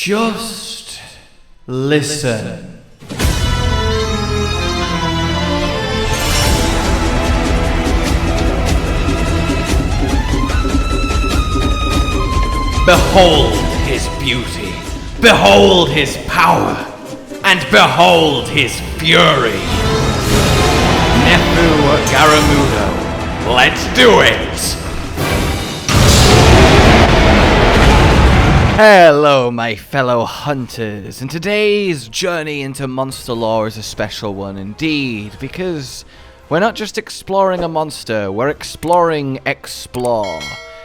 Just listen. Behold his beauty, behold his power, and behold his fury. Nefu Garumudo, let's do it! Hello my fellow hunters, and today's journey into monster lore is a special one indeed, because we're not just exploring a monster, we're exploring Explore.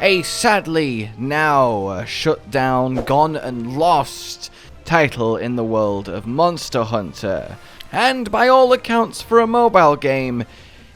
A sadly now shut down, gone and lost title in the world of Monster Hunter. And by all accounts for a mobile game,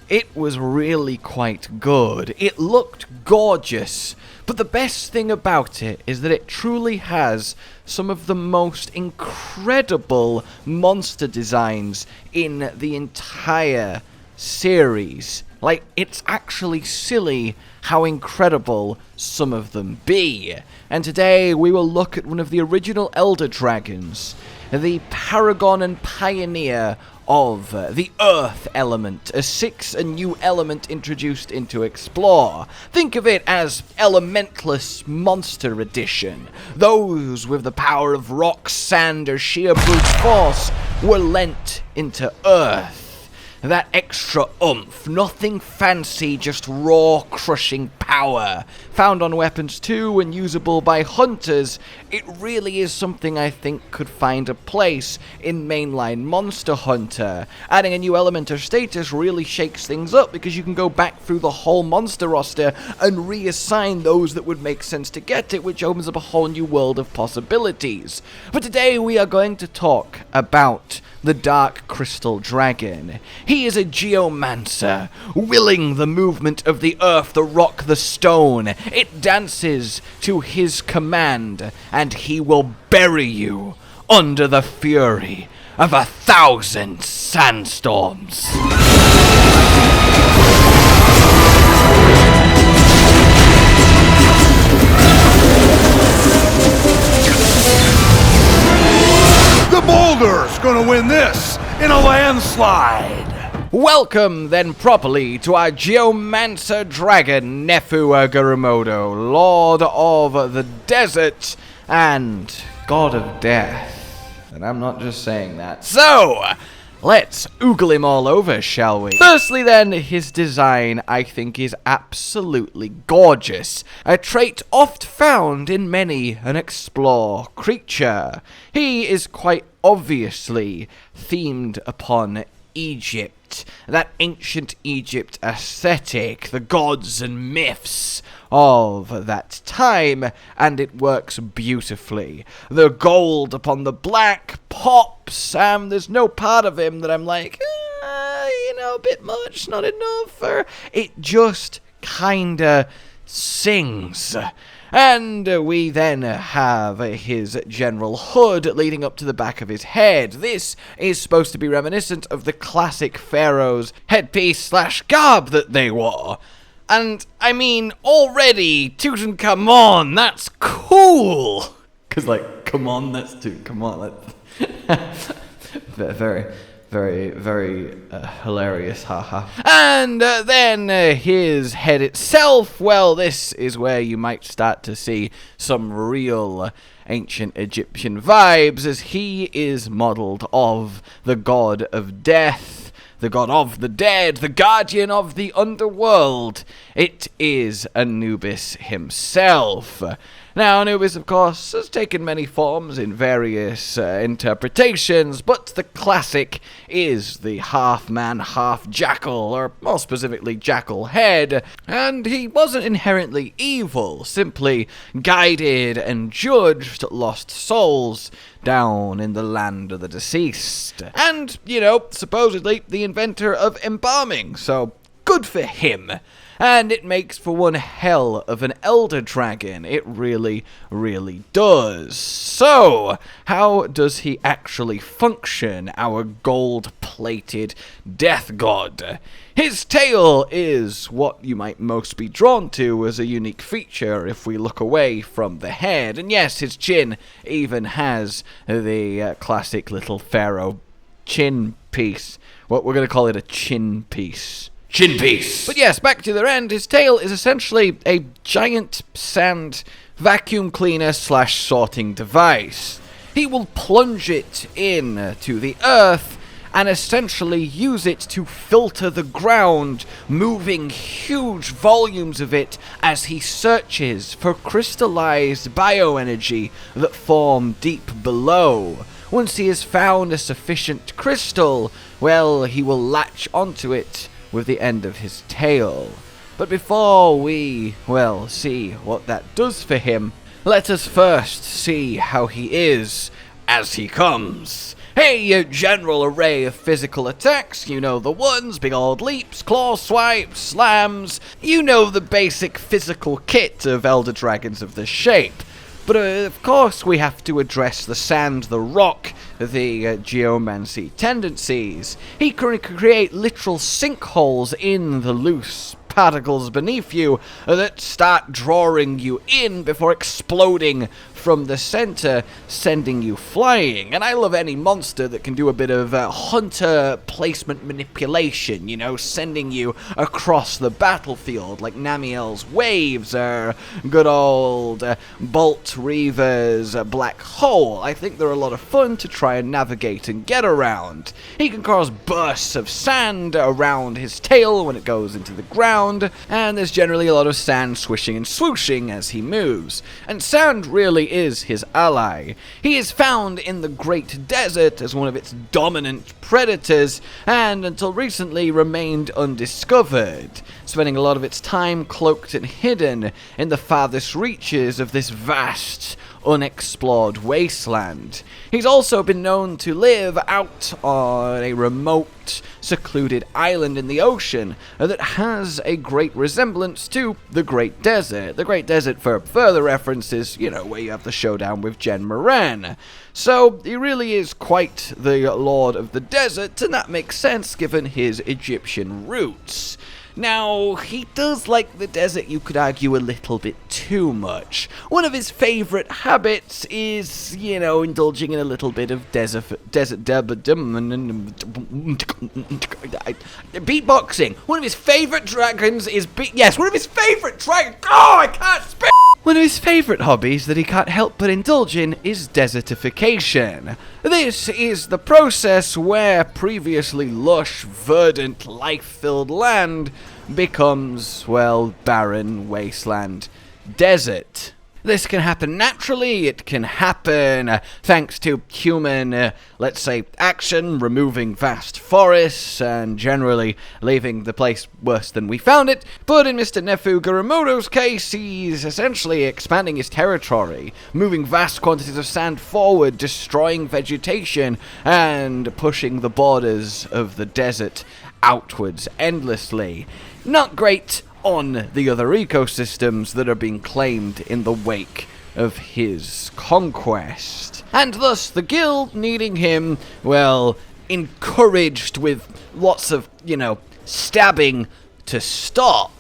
it was really quite good. It looked gorgeous, but the best thing about it is that it truly has some of the most incredible monster designs in the entire series. Like, it's actually silly how incredible some of them be. And today we will look at one of the original Elder Dragons, the paragon and pioneer of the Earth element, a new element introduced into Explore. Think of it as Elementless Monster Edition. Those with the power of rock, sand, or sheer brute force were lent into Earth. That extra oomph, nothing fancy, just raw, crushing power. Found on weapons too and usable by hunters, it really is something I think could find a place in mainline Monster Hunter. Adding a new element or status really shakes things up because you can go back through the whole monster roster and reassign those that would make sense to get it, which opens up a whole new world of possibilities. But today we are going to talk about the Dark Crystal Dragon. He is a geomancer, willing the movement of the earth, the rock, the stone. It dances to his command, and he will bury you under the fury of 1,000 sandstorms. The Boulder's gonna win this in a landslide! Welcome, then, properly to our Geomancer Dragon, Nefu Garumudo, Lord of the Desert and God of Death. And I'm not just saying that. So, let's oogle him all over, shall we? Firstly then, his design I think is absolutely gorgeous. A trait oft found in many an Explore creature. He is quite obviously themed upon Egypt, that ancient Egypt aesthetic, the gods and myths of that time, and it works beautifully. The gold upon the black pops, there's no part of him that I'm like, a bit much, not enough, or it just kinda sings. And we then have his general hood leading up to the back of his head. This is supposed to be reminiscent of the classic pharaoh's headpiece/garb that they wore. And, I mean, already, Tutankhamun, that's cool! Because, like, come on, Very hilarious, haha. And then his head itself, well, this is where you might start to see some real ancient Egyptian vibes, as he is modeled of the god of death, the god of the dead, the guardian of the underworld. It is Anubis himself. Now, Anubis, of course, has taken many forms in various interpretations, but the classic is the half-man, half-jackal, or more specifically, jackal head, and he wasn't inherently evil, simply guided and judged lost souls down in the land of the deceased. And, supposedly the inventor of embalming, so good for him. And it makes for one hell of an Elder Dragon. It really, really does. So, how does he actually function, our gold-plated plated death god. His tail is what you might most be drawn to as a unique feature if we look away from the head. And yes, his chin even has the classic little pharaoh chin piece. What we're going to call it, a chin piece. Chin piece! But yes, back to their end, his tail is essentially a giant sand vacuum cleaner / sorting device. He will plunge it in to the earth and essentially use it to filter the ground, moving huge volumes of it as he searches for crystallized bioenergy that form deep below. Once he has found a sufficient crystal, well, he will latch onto it with the end of his tail. But before we, well, see what that does for him, let us first see how he is as he comes. Hey, general array of physical attacks, you know the ones, big old leaps, claw swipes, slams, you know the basic physical kit of Elder Dragons of this shape. But of course we have to address the sand, the rock, the geomancy tendencies. He can create literal sinkholes in the loose particles beneath you that start drawing you in before exploding from the center, sending you flying. And I love any monster that can do a bit of hunter placement manipulation, you know, sending you across the battlefield, like Namiel's waves or good old Bolt Reaver's black hole. I think they're a lot of fun to try and navigate and get around. He can cause bursts of sand around his tail when it goes into the ground, and there's generally a lot of sand swishing and swooshing as he moves. And sand really is his ally. He is found in the Great Desert as one of its dominant predators, and until recently remained undiscovered, spending a lot of its time cloaked and hidden in the farthest reaches of this vast, unexplored wasteland. He's also been known to live out on a remote, secluded island in the ocean that has a great resemblance to the Great Desert. The Great Desert, for further references, you know, where you have the showdown with Jen Moran. So he really is quite the Lord of the Desert, and that makes sense given his Egyptian roots. Now, he does like the desert, you could argue, a little bit too much. One of his favorite habits is, you know, indulging in a little bit of beatboxing. One of his favorite dragons is one of his favorite dragons. Oh, I can't speak! One of his favourite hobbies that he can't help but indulge in is desertification. This is the process where previously lush, verdant, life-filled land becomes, well, barren wasteland desert. This can happen naturally, it can happen thanks to human, let's say, action, removing vast forests, and generally leaving the place worse than we found it. But in Mr. Nefu Garumudo's case, he's essentially expanding his territory, moving vast quantities of sand forward, destroying vegetation, and pushing the borders of the desert outwards endlessly. Not great on the other ecosystems that are being claimed in the wake of his conquest. And thus the guild needing him, well, encouraged with lots of, you know, stabbing to stop.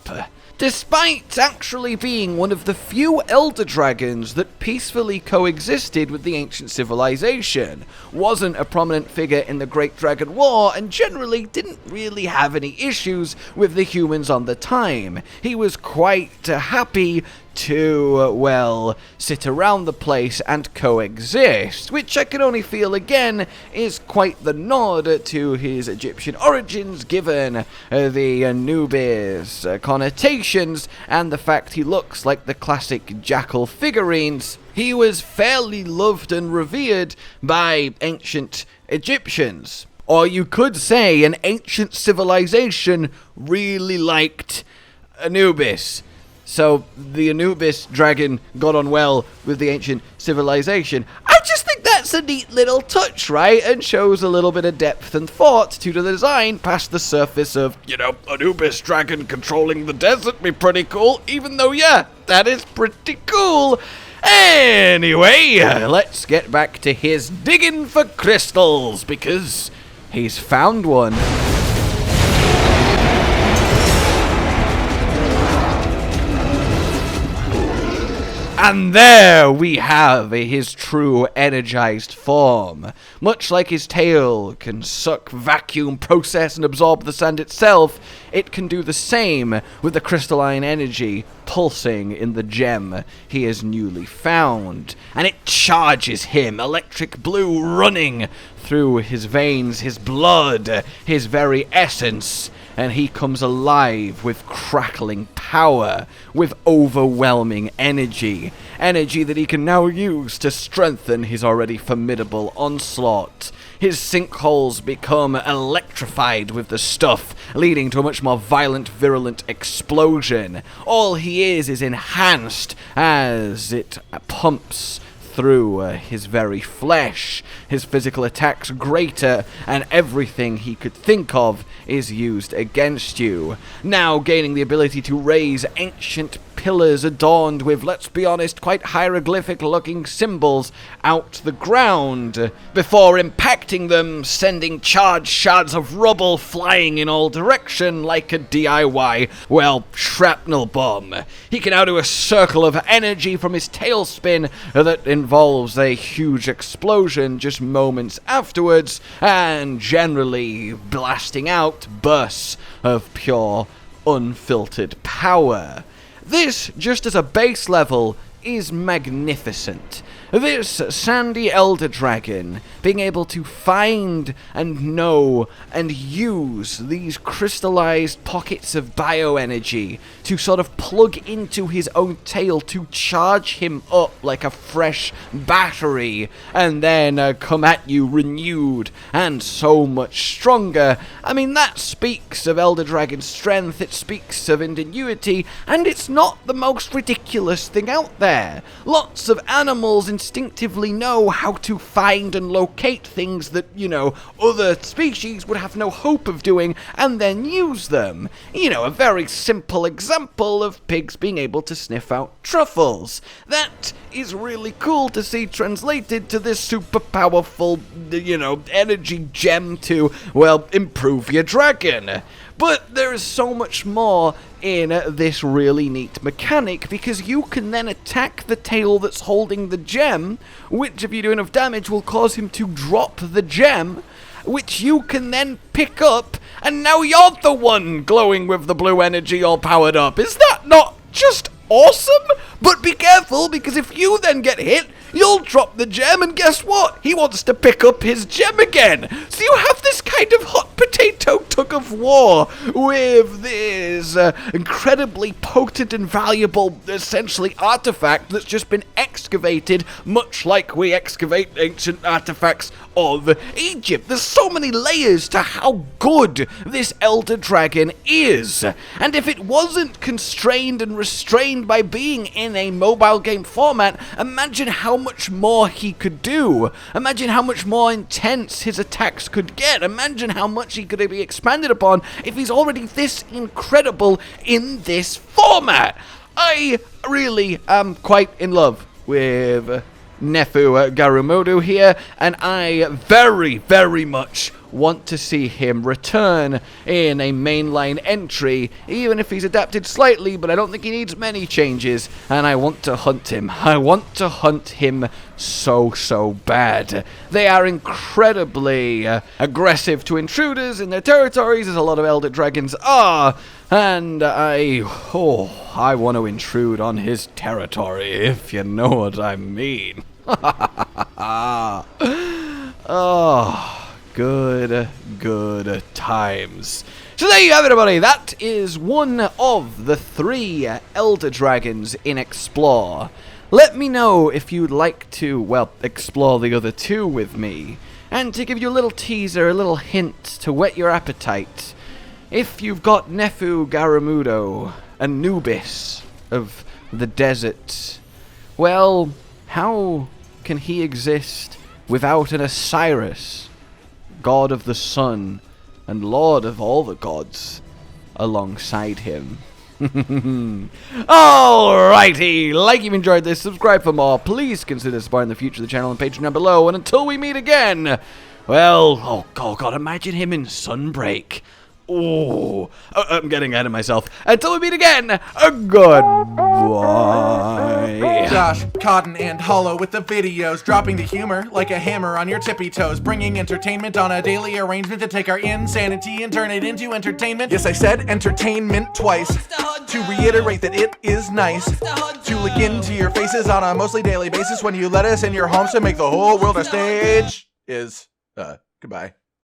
Despite actually being one of the few Elder Dragons that peacefully coexisted with the ancient civilization, wasn't a prominent figure in the Great Dragon War, and generally didn't really have any issues with the humans on the time. He was quite happy to, well, sit around the place and coexist, which I can only feel again is quite the nod to his Egyptian origins, given the Anubis connotations and the fact he looks like the classic jackal figurines. He was fairly loved and revered by ancient Egyptians. Or you could say an ancient civilization really liked Anubis. So the Anubis dragon got on well with the ancient civilization. I just think that's a neat little touch, right? And shows a little bit of depth and thought to the design past the surface of, you know, Anubis dragon controlling the desert be pretty cool. Even though, yeah, that is pretty cool. Anyway, let's get back to his digging for crystals, because He's found one. And there we have his true energized form. Much like his tail can suck, vacuum, process, and absorb the sand itself, it can do the same with the crystalline energy pulsing in the gem he has newly found. And it charges him, electric blue running through his veins, his blood, his very essence. And he comes alive with crackling power, with overwhelming energy. Energy that he can now use to strengthen his already formidable onslaught. His sinkholes become electrified with the stuff, leading to a much more violent, virulent explosion. All he is enhanced as it pumps through his very flesh. His physical attacks greater, and everything he could think of is used against you. Now gaining the ability to raise ancient pillars adorned with, let's be honest, quite hieroglyphic-looking symbols out the ground, before impacting them, sending charged shards of rubble flying in all direction like a DIY, well, shrapnel bomb. He can now do a circle of energy from his tailspin that involves a huge explosion just moments afterwards, and generally blasting out bursts of pure, unfiltered power. This, just as a base level, is magnificent. This sandy elder dragon being able to find and know and use these crystallized pockets of bioenergy to sort of plug into his own tail to charge him up like a fresh battery, and then come at you renewed and so much stronger. I mean, that speaks of elder dragon strength, it speaks of ingenuity, and it's not the most ridiculous thing out there. Lots of animals instinctively know how to find and locate things that, other species would have no hope of doing, and then use them. A very simple example of pigs being able to sniff out truffles. That is really cool to see translated to this super powerful, energy gem to, well, improve your dragon. But there is so much more in this really neat mechanic, because you can then attack the tail that's holding the gem, which if you do enough damage will cause him to drop the gem, which you can then pick up, and now you're the one glowing with the blue energy all powered up. Is that not just awesome? But be careful, because if you then get hit, you'll drop the gem, and guess what? He wants to pick up his gem again. So you have this kind of hot potato tug of war with this incredibly potent and valuable, essentially, artifact that's just been excavated, much like we excavate ancient artifacts of Egypt. There's so many layers to how good this Elder Dragon is. And if it wasn't constrained and restrained by being in a mobile game format, imagine how much more he could do. Imagine how much more intense his attacks could get. Imagine how much he could be expanded upon if he's already this incredible in this format. I really am quite in love with Nefu Garumudo here, and I very, very much want to see him return in a mainline entry, even if he's adapted slightly, but I don't think he needs many changes, and I want to hunt him. I want to hunt him so bad. They are incredibly aggressive to intruders in their territories, as a lot of Elder Dragons are, and I want to intrude on his territory, if you know what I mean. Oh, good times. So there you have it, everybody. That is one of the 3 Elder Dragons in Explore. Let me know if you'd like to, well, explore the other 2 with me. And to give you a little teaser, a little hint to whet your appetite, if you've got Nefu Garumudo, Anubis of the desert, well, how can he exist without an Osiris, god of the sun and lord of all the gods, alongside him? Alrighty, like you've enjoyed this, subscribe for more, please consider supporting the future of the channel and Patreon down below, and until we meet again, Well, oh god, imagine him in Sunbreak. Oh, I'm getting ahead of myself. Until we meet again, goodbye. Josh, Cotton, and Hollow with the videos, dropping the humor like a hammer on your tippy toes, bringing entertainment on a daily arrangement to take our insanity and turn it into entertainment. Yes, I said entertainment twice, to reiterate that it is nice to look into your faces on a mostly daily basis when you let us in your homes to make the whole world a stage. Goodbye.